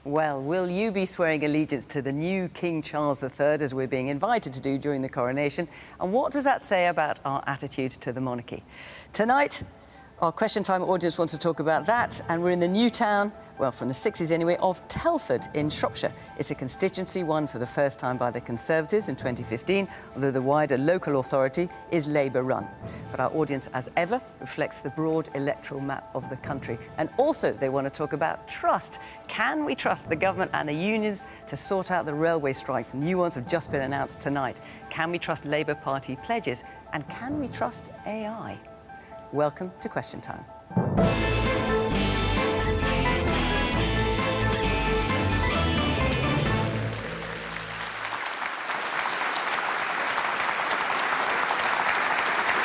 Well, will you be swearing allegiance to the new King Charles III, as we're being invited to do during the coronation? And what does that say about our attitude to the monarchy? Tonight, our Question Time audience wants to talk about that, and we're in the new town, well, from the 60s anyway, of Telford in Shropshire. It's a constituency won for the first time by the Conservatives in 2015, although the wider local authority is Labour-run. But our audience, as ever, reflects the broad electoral map of the country. And also, they want to talk about trust. Can we trust the government and the unions to sort out the railway strikes? New ones have just been announced tonight. Can we trust Labour Party pledges? And can we trust AI? Welcome to Question Time.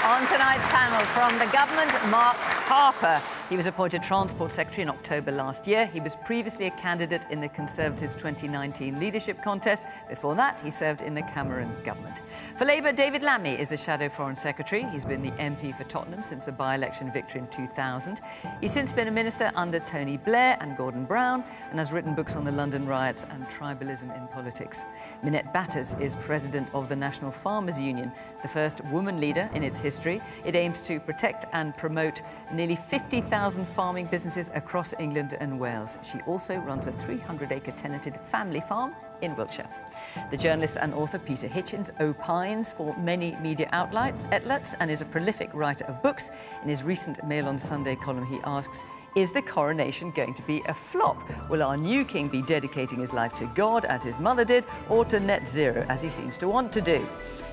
On tonight's panel, from the government, Mark Harper. He was appointed Transport Secretary in October last year. He was previously a candidate in the Conservatives' 2019 leadership contest. Before that, he served in the Cameron government. For Labour, David Lammy is the Shadow Foreign Secretary. He's been the MP for Tottenham since a by-election victory in 2000. He's since been a minister under Tony Blair and Gordon Brown and has written books on the London riots and tribalism in politics. Minette Batters is president of the National Farmers Union, the first woman leader in its history. It aims to protect and promote nearly 50,000 farming businesses across England and Wales. She also runs a 300-acre tenanted family farm in Wiltshire. The journalist and author Peter Hitchens opines for many media outlets and is a prolific writer of books. In his recent Mail on Sunday column, he asks, is the coronation going to be a flop? Will our new king be dedicating his life to God, as his mother did, or to net zero, as he seems to want to do?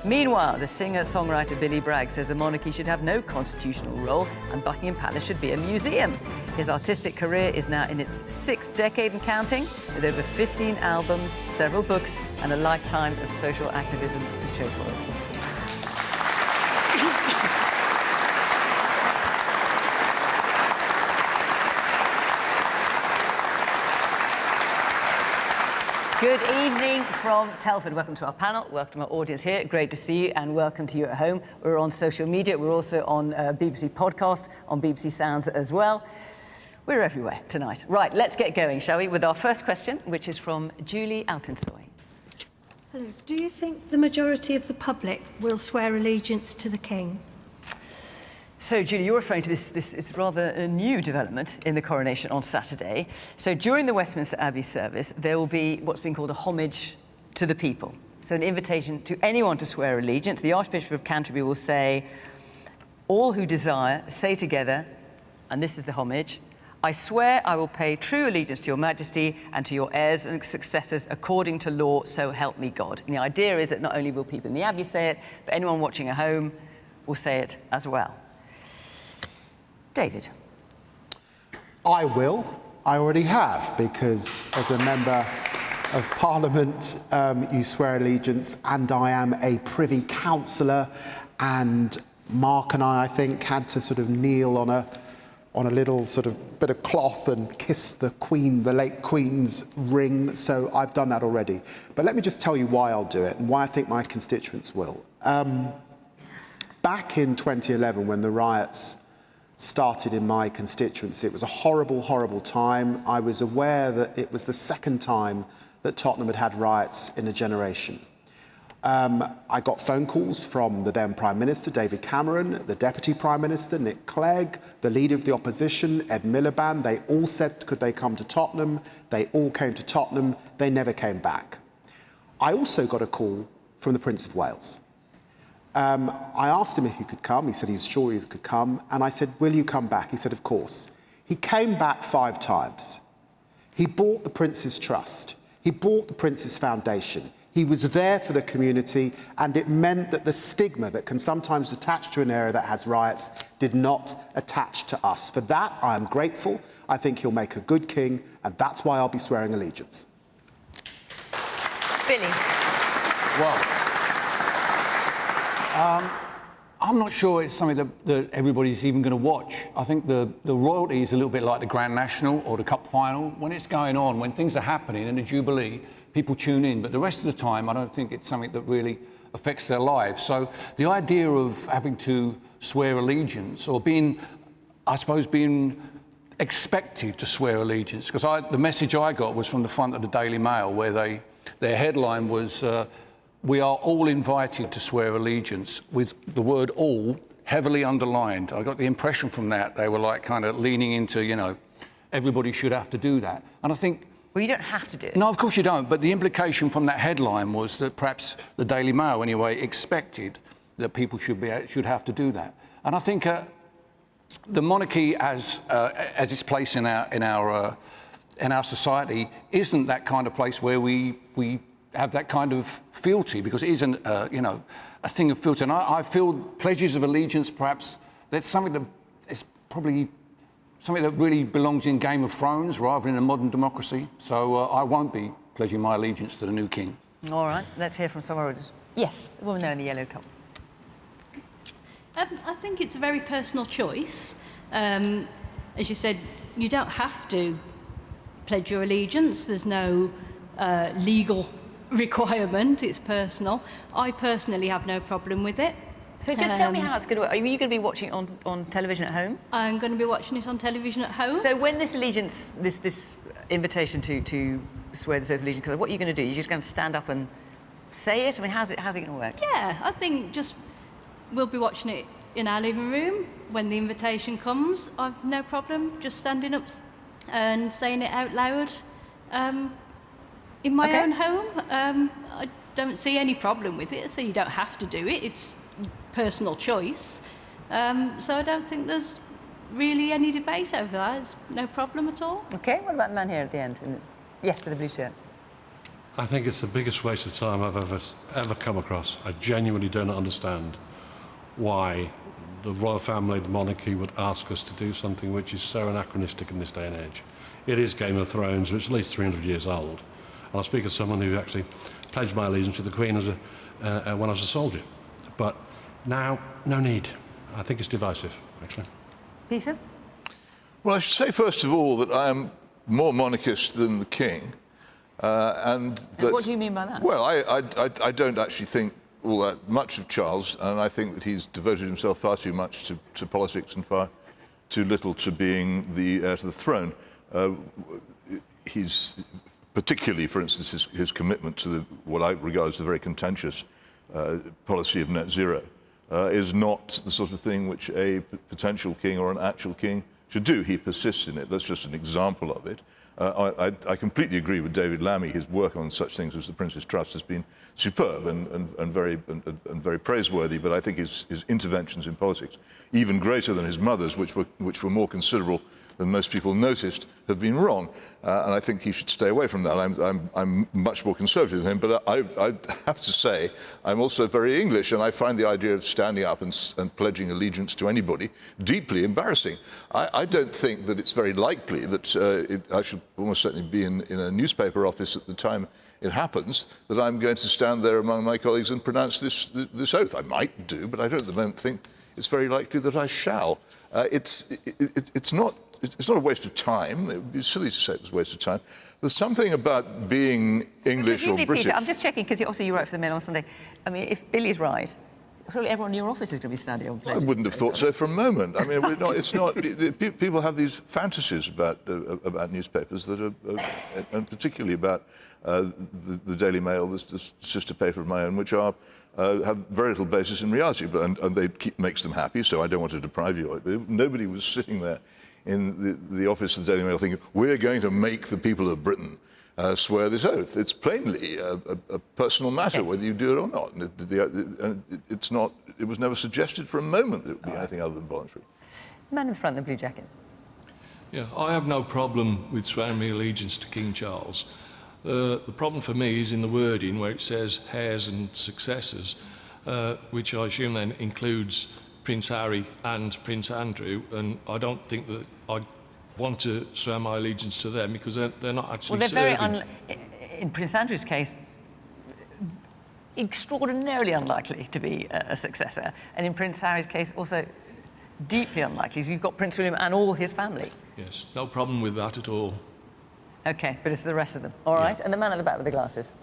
Meanwhile, the singer-songwriter Billy Bragg says the monarchy should have no constitutional role and Buckingham Palace should be a museum. His artistic career is now in its 6th decade and counting, with over 15 albums, several books, and a lifetime of social activism to show for it. Good evening from Telford. Welcome to our panel. Welcome to our audience here. Great to see you, and welcome to you at home. We're on social media. We're also on BBC Podcast, on BBC Sounds as well. We're everywhere tonight. Right, let's get going, shall we, with our first question, which is from Julie Altinsoy. Hello. Do you think the majority of the public will swear allegiance to the King? So, Julie, you're referring to this is rather a new development in the coronation on Saturday. So during the Westminster Abbey service, there will be what's been called a homage to the people. So an invitation to anyone to swear allegiance. The Archbishop of Canterbury will say, all who desire, say together, and this is the homage, I swear I will pay true allegiance to your Majesty and to your heirs and successors according to law, so help me God. And the idea is that not only will people in the Abbey say it, but anyone watching at home will say it as well. David. I will. I already have, because as a member of Parliament, you swear allegiance, and I am a Privy Councillor, and Mark and I think, had to sort of kneel on a little sort of bit of cloth and kiss the Queen, the late Queen's ring, so I've done that already. But let me just tell you why I'll do it and why I think my constituents will. Back in 2011, when the riots started in my constituency, it was a horrible, horrible time. I was aware that it was the second time that Tottenham had had riots in a generation. I got phone calls from the then Prime Minister, David Cameron, the Deputy Prime Minister, Nick Clegg, the Leader of the Opposition, Ed Miliband. They all said, could they come to Tottenham? They all came to Tottenham. They never came back. I also got a call from the Prince of Wales. I asked him if he could come. He said he was sure he could come. And I said, will you come back? He said, of course. He came back 5 times. He bought the Prince's trust. He bought the Prince's foundation. He was there for the community, and it meant that the stigma that can sometimes attach to an area that has riots did not attach to us. For that, I am grateful. I think he'll make a good king, and that's why I'll be swearing allegiance. Billy. Well, I'm not sure it's something that everybody's even going to watch. I think the royalty is a little bit like the Grand National or the Cup Final. When it's going on, when things are happening in the Jubilee, people tune in. But the rest of the time, I don't think it's something that really affects their lives. So the idea of having to swear allegiance or being expected to swear allegiance, because the message I got was from the front of the Daily Mail, where their headline was, "We are all invited to swear allegiance," with the word "all" heavily underlined. I got the impression from that they were like kind of leaning into, you know, everybody should have to do that. And I think... Well, you don't have to do it. No, of course you don't, but the implication from that headline was that perhaps the Daily Mail, anyway, expected that people should have to do that. And I think the monarchy, as its place in our society, isn't that kind of place where we have that kind of fealty, because it isn't, you know, a thing of fealty. And I feel pledges of allegiance, perhaps, that's something that is probably something that really belongs in Game of Thrones rather than in a modern democracy. So I won't be pledging my allegiance to the new king. All right, let's hear from someone else. Yes, the woman there in the yellow top. I think it's a very personal choice. As you said, you don't have to pledge your allegiance. There's no legal requirement. It's personal. I personally have no problem with it. So just tell me how it's going to work. Are you going to be watching it on television at home? I'm going to be watching it on television at home. So when this allegiance, this invitation to swear this oath of allegiance, because what are you going to do? You're just going to stand up and say it? I mean, how's it going to work? Yeah, I think just we'll be watching it in our living room. When the invitation comes, I've no problem just standing up and saying it out loud in my own home. I don't see any problem with it. So you don't have to do it. It's personal choice. So I don't think there's really any debate over that. There's no problem at all. OK, what about the man here at the end? Yes, with the blue shirt. I think it's the biggest waste of time I've ever come across. I genuinely don't understand why the royal family, the monarchy, would ask us to do something which is so anachronistic in this day and age. It is Game of Thrones, which is at least 300 years old. And I'll speak as someone who actually pledged my allegiance to the Queen as when I was a soldier. But now, no need. I think it's divisive, actually. Peter? Well, I should say, first of all, that I am more monarchist than the King. And what do you mean by that? Well, I don't actually think all that much of Charles, and I think that he's devoted himself far too much to politics and far too little to being the heir to the throne. He's particularly, for instance, his commitment to what I regard as the very contentious policy of net zero is not the sort of thing which a potential king or an actual king should do. He persists in it. That's just an example of it. I completely agree with David Lammy. His work on such things as the Prince's Trust has been superb and very praiseworthy. But I think his interventions in politics, even greater than his mother's, which were more considerable than most people noticed, have been wrong. And I think he should stay away from that. I'm much more conservative than him. But I have to say, I'm also very English, and I find the idea of standing up and pledging allegiance to anybody deeply embarrassing. I don't think that it's very likely that I should almost certainly be in a newspaper office at the time it happens, that I'm going to stand there among my colleagues and pronounce this oath. I might do, but I don't at the moment think it's very likely that I shall. It's not a waste of time. It would be silly to say it was a waste of time. There's something about being English or British. Peter, I'm just checking, because obviously you wrote for the Mail on Sunday. I mean, if Billy's right, surely everyone in your office is going to be standing on pledges. I wouldn't have thought so for a moment. I mean, it's not. People have these fantasies about newspapers that are, and particularly about the Daily Mail, the sister paper of my own, which have very little basis in reality, and they makes them happy. So I don't want to deprive you of it. Nobody was sitting there in the office of the Daily Mail thinking, we're going to make the people of Britain swear this oath. It's plainly a personal matter, whether you do it or not. And it was never suggested for a moment that it would be anything other than voluntary. Man in front, the blue jacket. Yeah, I have no problem with swearing my allegiance to King Charles. The problem for me is in the wording where it says heirs and successors, which I assume then includes Prince Harry and Prince Andrew, and I don't think that I'd want to swear my allegiance to them because they're not actually serving. Well, they're in Prince Andrew's case, extraordinarily unlikely to be a successor, and in Prince Harry's case, also deeply unlikely. So you've got Prince William and all his family. Yes, no problem with that at all. OK, but it's the rest of them. All right, and the man at the back with the glasses.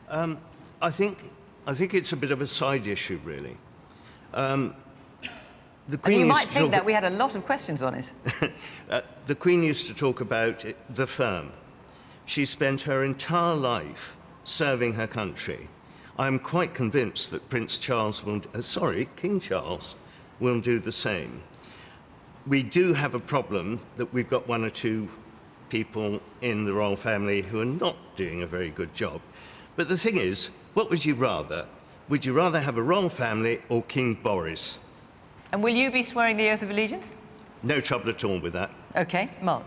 I think it's a bit of a side issue, really. The Queen you might think that we had a lot of questions on it. the Queen used to talk about the firm. She spent her entire life serving her country. I'm quite convinced that King Charles will do the same. We do have a problem that we've got one or two people in the royal family who are not doing a very good job. But the thing is, what would you rather? Would you rather have a royal family or King Boris? And will you be swearing the oath of allegiance? No trouble at all with that. OK, Mark.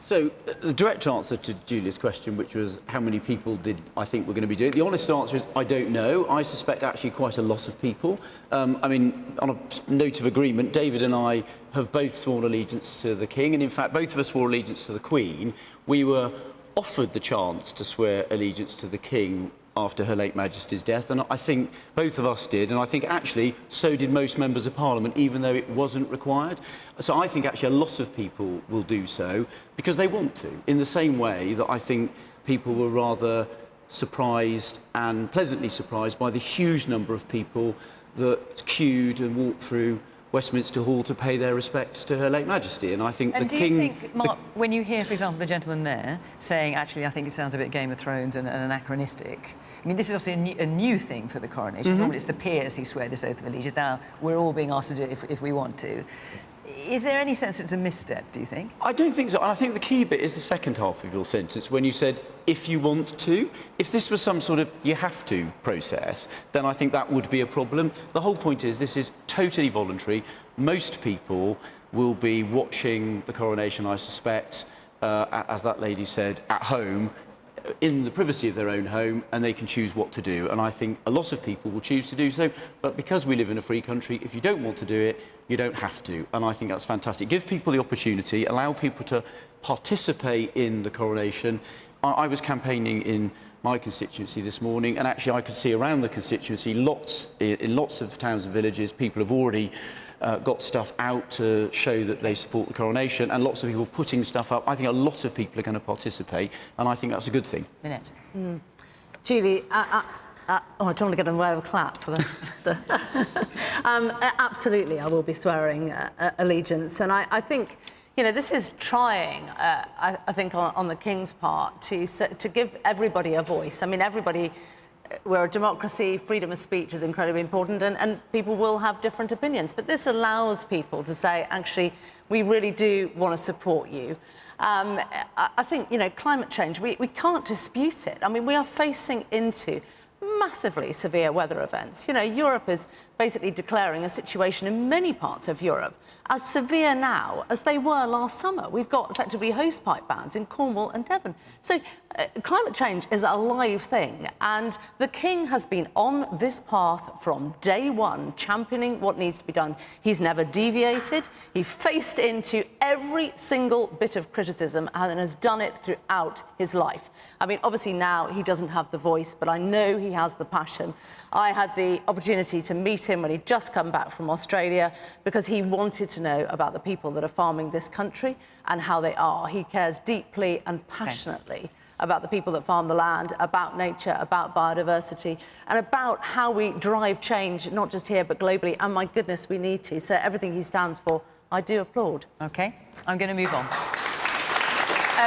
So, the direct answer to Julia's question, which was how many people did I think we're going to be doing, the honest answer is I don't know. I suspect actually quite a lot of people. I mean, on a note of agreement, David and I have both sworn allegiance to the King, and in fact, both of us swore allegiance to the Queen. We were offered the chance to swear allegiance to the King after Her late Majesty's death, and I think both of us did, and I think actually so did most members of Parliament, even though it wasn't required. So I think actually a lot of people will do so because they want to, in the same way that I think people were rather surprised and pleasantly surprised by the huge number of people that queued and walked through Westminster Hall to pay their respects to Her late Majesty. And I think and the King... do you think, Mark, when you hear, for example, the gentleman there saying, actually, I think it sounds a bit Game of Thrones and anachronistic, I mean, this is obviously a new thing for the coronation. Normally it's the peers who swear this oath of allegiance. Now, we're all being asked to do it if we want to. Is there any sense it's a misstep, do you think? I don't think so. And I think the key bit is the second half of your sentence when you said, if you want to. If this was some sort of you have to process, then I think that would be a problem. The whole point is this is totally voluntary. Most people will be watching the coronation, I suspect, as that lady said, at home, in the privacy of their own home, and they can choose what to do. And I think a lot of people will choose to do so, but because we live in a free country, if you don't want to do it, you don't have to. And I think that's fantastic. Give people the opportunity, allow people to participate in the coronation. I was campaigning in my constituency this morning, and actually I could see around the constituency in lots of towns and villages, people have already got stuff out to show that they support the coronation, and lots of people putting stuff up. I think a lot of people are going to participate, and I think that's a good thing. Minette. Julie, I don't want to get in the way of a clap for the absolutely, I will be swearing allegiance, and I think, you know, this is trying, I think, on the King's part to give everybody a voice. I mean, everybody. We're a democracy, freedom of speech is incredibly important, and people will have different opinions. But this allows people to say, actually, we really do want to support you. I think, you know, climate change, we can't dispute it. I mean, we are facing into massively severe weather events. You know, Europe is basically declaring a situation in many parts of Europe as severe now as they were last summer. We've got effectively hosepipe bans in Cornwall and Devon. So climate change is a live thing, and the King has been on this path from day one, championing what needs to be done. He's never deviated. He faced into every single bit of criticism and has done it throughout his life. I mean, obviously now he doesn't have the voice, but I know he has the passion. I had the opportunity to meet him when he'd just come back from Australia because he wanted to know about the people that are farming this country and how they are. He cares deeply and passionately about the people that farm the land, about nature, about biodiversity, and about how we drive change, not just here, but globally. And my goodness, we need to. So everything he stands for, I do applaud. OK, I'm going to move on.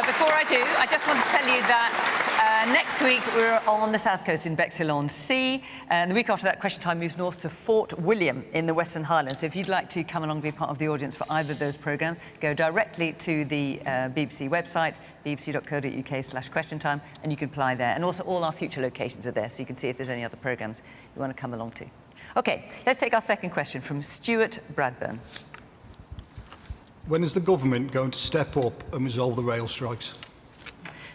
Before I do, I just want to tell you that next week we're on the south coast in Bexhill-on-Sea, and the week after that, Question Time moves north to Fort William in the Western Highlands. So if you'd like to come along and be part of the audience for either of those programmes, go directly to the BBC website, bbc.co.uk/questiontime, and you can apply there. And also all our future locations are there, so you can see if there's any other programmes you want to come along to. OK, let's take our second question from Stuart Bradburn. When is the government going to step up and resolve the rail strikes?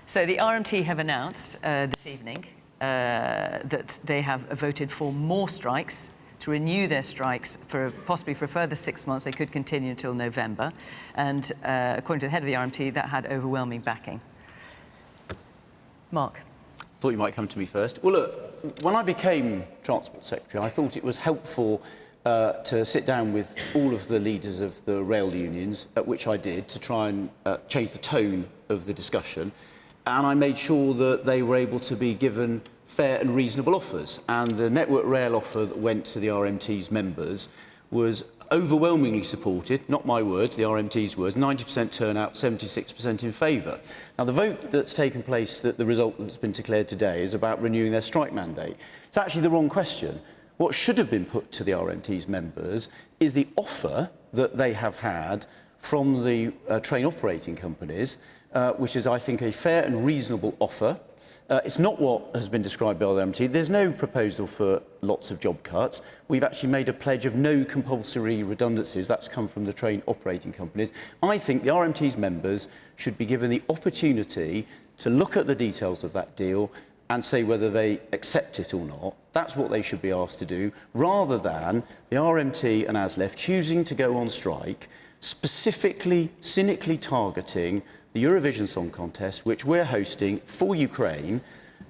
So the RMT have announced this evening that they have voted for more strikes, to renew their strikes for possibly for a further 6 months. They could continue until November. And according to the head of the RMT, that had overwhelming backing. Mark. Thought you might come to me first. Well, look, when I became Transport Secretary, I thought it was helpful to sit down with all of the leaders of the rail unions, which I did, to try and change the tone of the discussion. And I made sure that they were able to be given fair and reasonable offers. And the Network Rail offer that went to the RMT's members was overwhelmingly supported, not my words, the RMT's words, 90% turnout, 76% in favour. Now, the vote that's taken place, the result that's been declared today, is about renewing their strike mandate. It's actually the wrong question. What should have been put to the RMT's members is the offer that they have had from the train operating companies, which is, I think, a fair and reasonable offer. It's not what has been described by the RMT. There's no proposal for lots of job cuts. We've actually made a pledge of no compulsory redundancies. That's come from the train operating companies. I think the RMT's members should be given the opportunity to look at the details of that deal and say whether they accept it or not. That's what they should be asked to do, rather than the RMT and ASLEF choosing to go on strike, specifically, cynically targeting the Eurovision Song Contest, which we're hosting for Ukraine.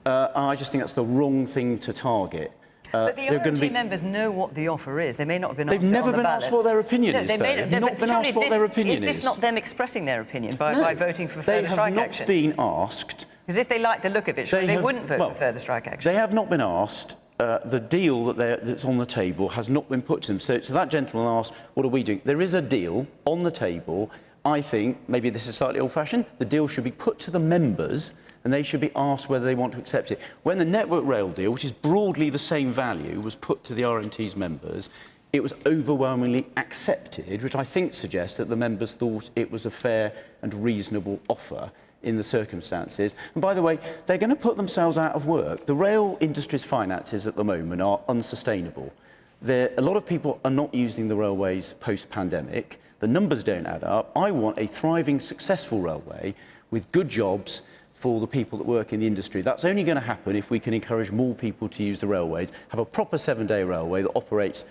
I just think that's the wrong thing to target. But the RMT members know what the offer is. They may not have been asked. They've never been asked what their opinion is, though. They've not been asked what their opinion is. Is this not them expressing their opinion by voting for further strike action? They have not been asked. Because if they like the look of it, surely they wouldn't vote for further strike action. They have not been asked. The deal that's on the table has not been put to them. So that gentleman asked, what are we doing? There is a deal on the table. I think, maybe this is slightly old-fashioned, the deal should be put to the members and they should be asked whether they want to accept it. When the Network Rail deal, which is broadly the same value, was put to the RMT's members, it was overwhelmingly accepted, which I think suggests that the members thought it was a fair and reasonable offer in the circumstances. And by the way, they're going to put themselves out of work. The rail industry's finances at the moment are unsustainable. A lot of people are not using the railways post-pandemic. The numbers don't add up. I want a thriving, successful railway with good jobs for the people that work in the industry. That's only going to happen if we can encourage more people to use the railways, have a proper 7-day railway that operates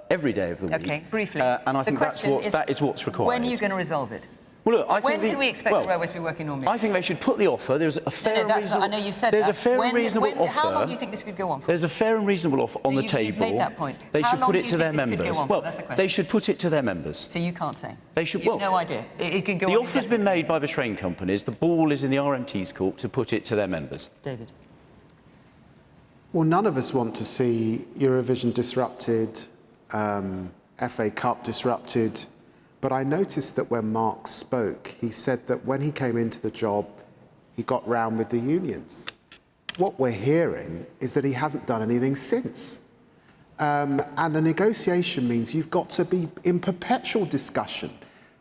every day of the week. OK, briefly. And I think that is what's required. When are you going to resolve it? Well, look, when can we expect the railways to be working normally? I think they should put the offer. There's a fair and reasonable. I know you said there's that. A fair and reasonable offer. How long do you think this could go on for? There's a fair and reasonable offer on the table. You've made that point. They should put it to their members. Well, they should put it to their members. So you can't say. They should. You've no idea. It could go on. The offer's been made by the train companies. The ball is in the RMT's court to put it to their members. David. Well, none of us want to see Eurovision disrupted, FA Cup disrupted. But I noticed that when Mark spoke, he said that when he came into the job, he got round with the unions. What we're hearing is that he hasn't done anything since. And the negotiation means you've got to be in perpetual discussion.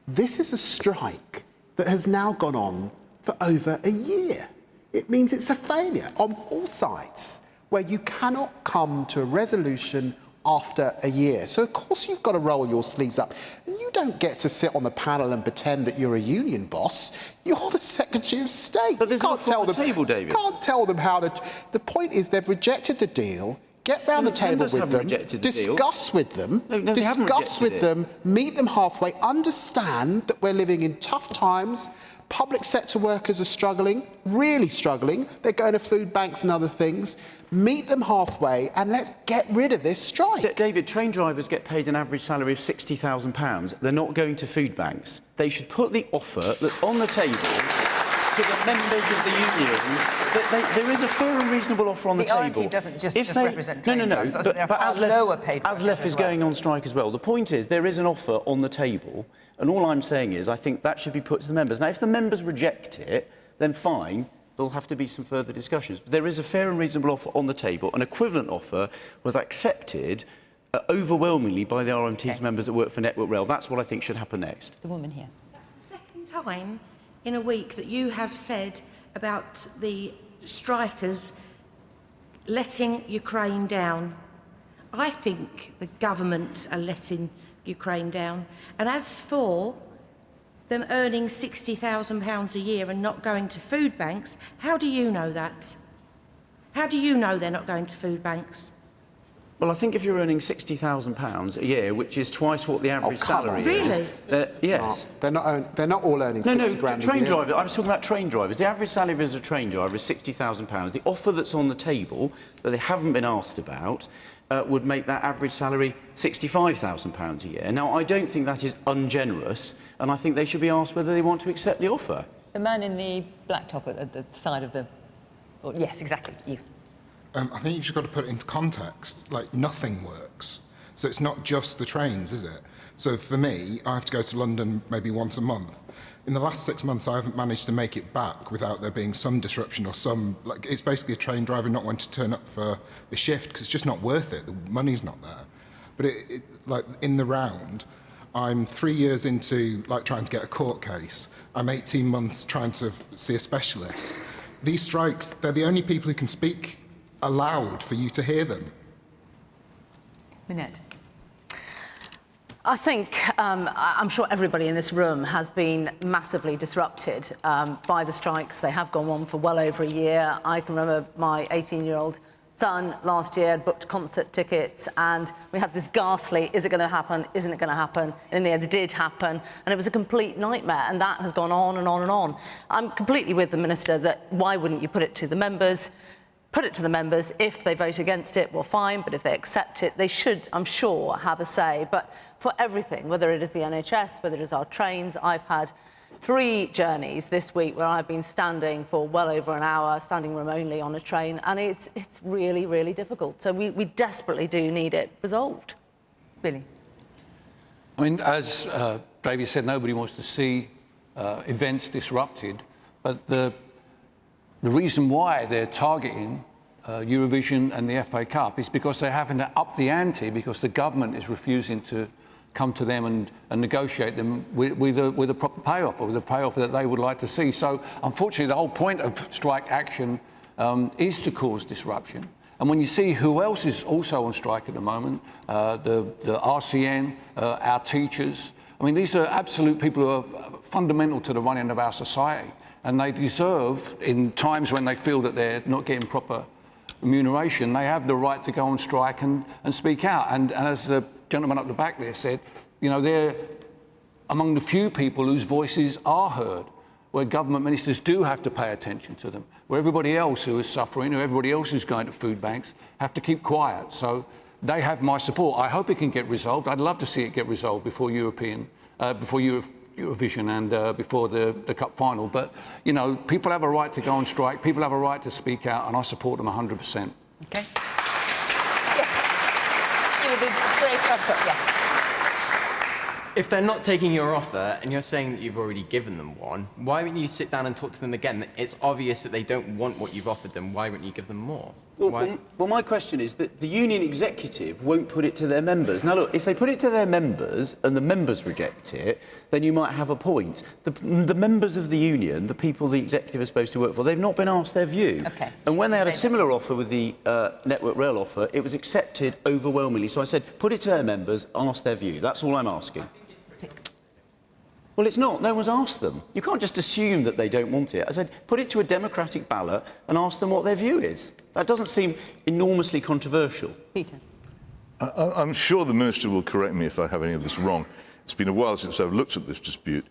This is a strike that has now gone on for over a year. It means it's a failure on all sides, where you cannot come to a resolution after a year. So, of course, you've got to roll your sleeves up. And you don't get to sit on the panel and pretend that you're a union boss. You're the Secretary of State. But there's you can't tell them, table, David. You can't tell them how to... The point is they've rejected the deal. Get round the table with them, discuss with them, discuss with them, meet them halfway, understand that we're living in tough times. Public sector workers are struggling, really struggling. They're going to food banks and other things. Meet them halfway and let's get rid of this strike. David, train drivers get paid an average salary of £60,000. They're not going to food banks. They should put the offer that's on the table to the members of the unions. There is a fair and reasonable offer on the table. The RMT doesn't just represent train drivers. But ASLEF is going on strike as well. The point is there is an offer on the table, and all I'm saying is I think that should be put to the members. Now, if the members reject it, then fine, there'll have to be some further discussions. But there is a fair and reasonable offer on the table. An equivalent offer was accepted overwhelmingly by the RMT's members that work for Network Rail. That's what I think should happen next. The woman here. That's the second time in a week that you have said about the strikers letting Ukraine down. I think the government are letting Ukraine down. And as for them earning £60,000 a year and not going to food banks, how do you know that? How do you know they're not going to food banks? Well, I think if you're earning £60,000 a year, which is twice what the average salary is... Really? Yes. They're not all earning 60 grand a year. Train drivers. I was talking about train drivers. The average salary as a train driver is £60,000. The offer that's on the table, that they haven't been asked about, would make that average salary £65,000 a year. Now, I don't think that is ungenerous, and I think they should be asked whether they want to accept the offer. The man in the black top at the side of the... Oh, yes, exactly, you. I think you've just got to put it into context. Like, nothing works. So it's not just the trains, is it? So for me, I have to go to London maybe once a month. In the last 6 months, I haven't managed to make it back without there being some disruption or some, like, it's basically a train driver not wanting to turn up for a shift because it's just not worth it. The money's not there. But like in the round, I'm 3 years into like trying to get a court case. I'm 18 months trying to see a specialist. These strikes, they're the only people who can speak aloud for you to hear them. Minette. I think, I'm sure everybody in this room has been massively disrupted by the strikes. They have gone on for well over a year. I can remember my 18-year-old son last year had booked concert tickets, and we had this ghastly, is it going to happen, isn't it going to happen? In the end, it did happen, and it was a complete nightmare, and that has gone on and on and on. I'm completely with the Minister that why wouldn't you put it to the members? Put it to the members. If they vote against it, well, fine, but if they accept it, they should, I'm sure, have a say. But for everything, whether it is the NHS, whether it is our trains, I've had 3 journeys this week where I've been standing for well over an hour, standing room only on a train, and it's really, really difficult. So we desperately do need it resolved. Billy. I mean, as David said, nobody wants to see events disrupted, but the reason why they're targeting Eurovision and the FA Cup is because they're having to up the ante because the government is refusing to come to them and negotiate them with a proper payoff, or with a payoff that they would like to see. So, unfortunately, the whole point of strike action is to cause disruption. And when you see who else is also on strike at the moment, the RCN, our teachers, I mean, these are absolute people who are fundamental to the running of our society. And they deserve, in times when they feel that they're not getting proper remuneration, they have the right to go on strike and speak out. And as the gentleman up the back there said, you know, they're among the few people whose voices are heard, where government ministers do have to pay attention to them, where everybody else who is suffering, or everybody else who's going to food banks, have to keep quiet. So they have my support. I hope it can get resolved. I'd love to see it get resolved before Eurovision and before the Cup final. But, you know, people have a right to go on strike, people have a right to speak out, and I support them 100%. OK. Yes. You were the great up top, yeah. If they're not taking your offer, and you're saying that you've already given them one, why wouldn't you sit down and talk to them again? It's obvious that they don't want what you've offered them. Why wouldn't you give them more? Well, my question is that the union executive won't put it to their members. Now, look, if they put it to their members and the members reject it, then you might have a point. The members of the union, the people the executive is supposed to work for, they've not been asked their view. Okay. And when they had a similar offer with the Network Rail offer, it was accepted overwhelmingly. So I said, put it to their members, ask their view. That's all I'm asking. Well, it's not. No one's asked them. You can't just assume that they don't want it. I said, put it to a democratic ballot and ask them what their view is. That doesn't seem enormously controversial. Peter. I'm sure the Minister will correct me if I have any of this wrong. It's been a while since I've looked at this dispute.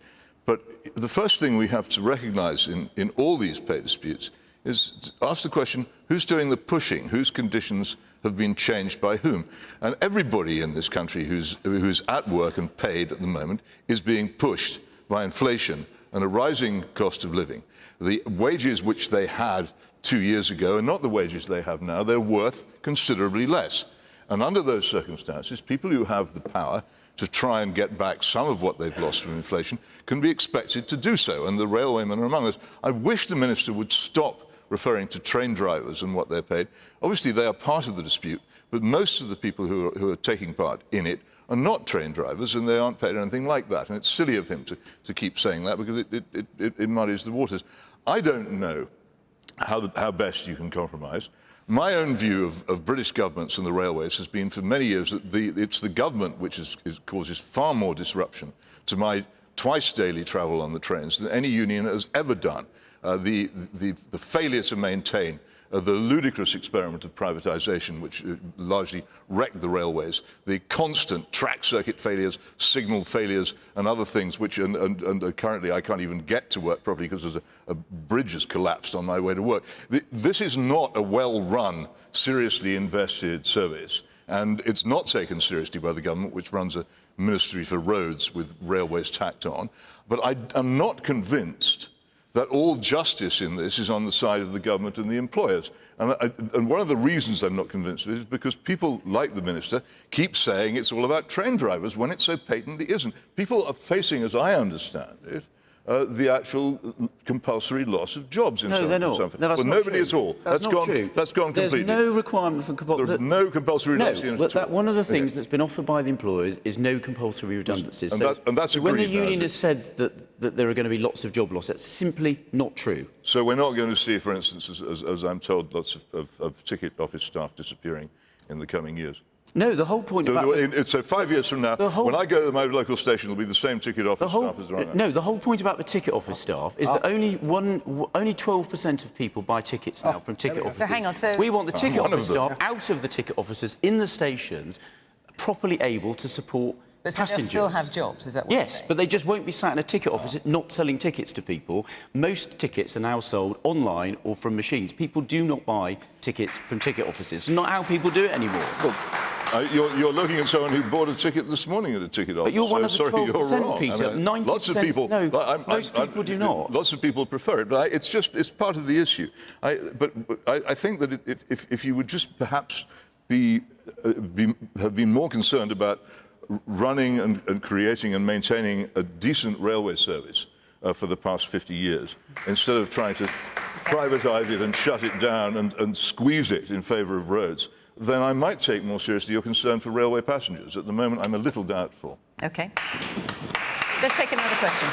But the first thing we have to recognise in all these pay disputes is to ask the question, who's doing the pushing? Whose conditions have been changed by whom? And everybody in this country who's at work and paid at the moment is being pushed by inflation and a rising cost of living. The wages which they had 2 years ago are not the wages they have now. They're worth considerably less. And under those circumstances, people who have the power to try and get back some of what they've lost from inflation can be expected to do so, and the railwaymen are among us. I wish the Minister would stop referring to train drivers and what they're paid. Obviously, they are part of the dispute, but most of the people who are taking part in it are not train drivers, and they aren't paid anything like that. And it's silly of him to keep saying that, because it muddies the waters. I don't know how best you can compromise. My own view of British governments and the railways has been for many years that it's the government which causes far more disruption to my twice daily travel on the trains than any union has ever done. The failure to maintain the ludicrous experiment of privatisation, which largely wrecked the railways, the constant track circuit failures, signal failures, and other things which, and currently I can't even get to work properly because a bridge has collapsed on my way to work. This is not a well-run, seriously invested service, and it's not taken seriously by the government, which runs a Ministry for Roads with railways tacked on. But I am not convinced that all justice in this is on the side of the government and the employers. And one of the reasons I'm not convinced of it is because people like the Minister keep saying it's all about train drivers when it so patently isn't. People are facing, as I understand it, the actual compulsory loss of jobs in no, they're not. South. No, that's well, not nobody true. at all. That's not gone. true. That's gone completely. There's no requirement for compulsory. There's no compulsory redundancy. No, one of the things that's been offered by the employers is no compulsory redundancies. And that's so when the agreed now, union has said that there are going to be lots of job loss, that's simply not true. So we're not going to see, for instance, as I'm told, lots of ticket office staff disappearing in the coming years. No, the whole point so 5 years from now, when I go to my local station, it'll be the same ticket office staff as right now. No, the whole point about the ticket office staff is that only 12% of people buy tickets now from ticket offices. So hang on, we want the ticket office staff out of the ticket offices in the stations, properly able to support passengers. They'll still have jobs, is that what you're saying? But they just won't be sat in a ticket office not selling tickets to people. Most tickets are now sold online or from machines. People do not buy tickets from ticket offices. It's not how people do it anymore. Well, you're looking at someone who bought a ticket this morning at a ticket office. But you're one of the 12%, Peter. I mean, 90%. Lots of people. No, most people do not. Lots of people prefer it, but it's part of the issue. But I think that if you would just perhaps have been more concerned about running and creating and maintaining a decent railway service for the past 50 years, instead of trying to privatise it and shut it down and squeeze it in favour of roads, then I might take more seriously your concern for railway passengers. At the moment, I'm a little doubtful. OK. Let's take another question.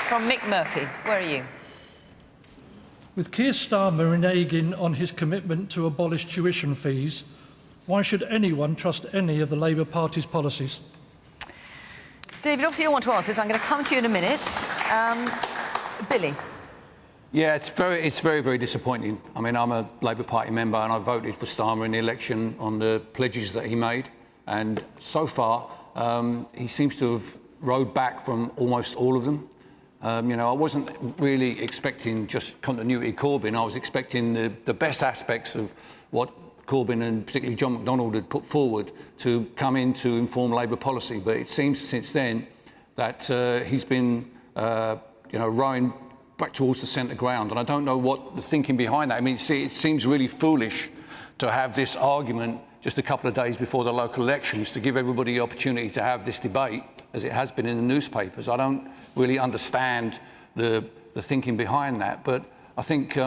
From Mick Murphy. Where are you? With Keir Starmer reneging on his commitment to abolish tuition fees, why should anyone trust any of the Labour Party's policies? David, obviously you want to answer this. I'm going to come to you in a minute. Billy. Yeah, it's very, very disappointing. I mean, I'm a Labour Party member and I voted for Starmer in the election on the pledges that he made. And so far, he seems to have rode back from almost all of them. You know, I wasn't really expecting just continuity Corbyn. I was expecting the best aspects of what Corbyn and particularly John McDonnell had put forward to come in to inform Labour policy. But it seems since then that he's been, you know, rowing back towards the centre ground. And I don't know what the thinking behind that. I mean, see, it seems really foolish to have this argument just a couple of days before the local elections to give everybody the opportunity to have this debate, as it has been in the newspapers. I don't really understand the thinking behind that. But I think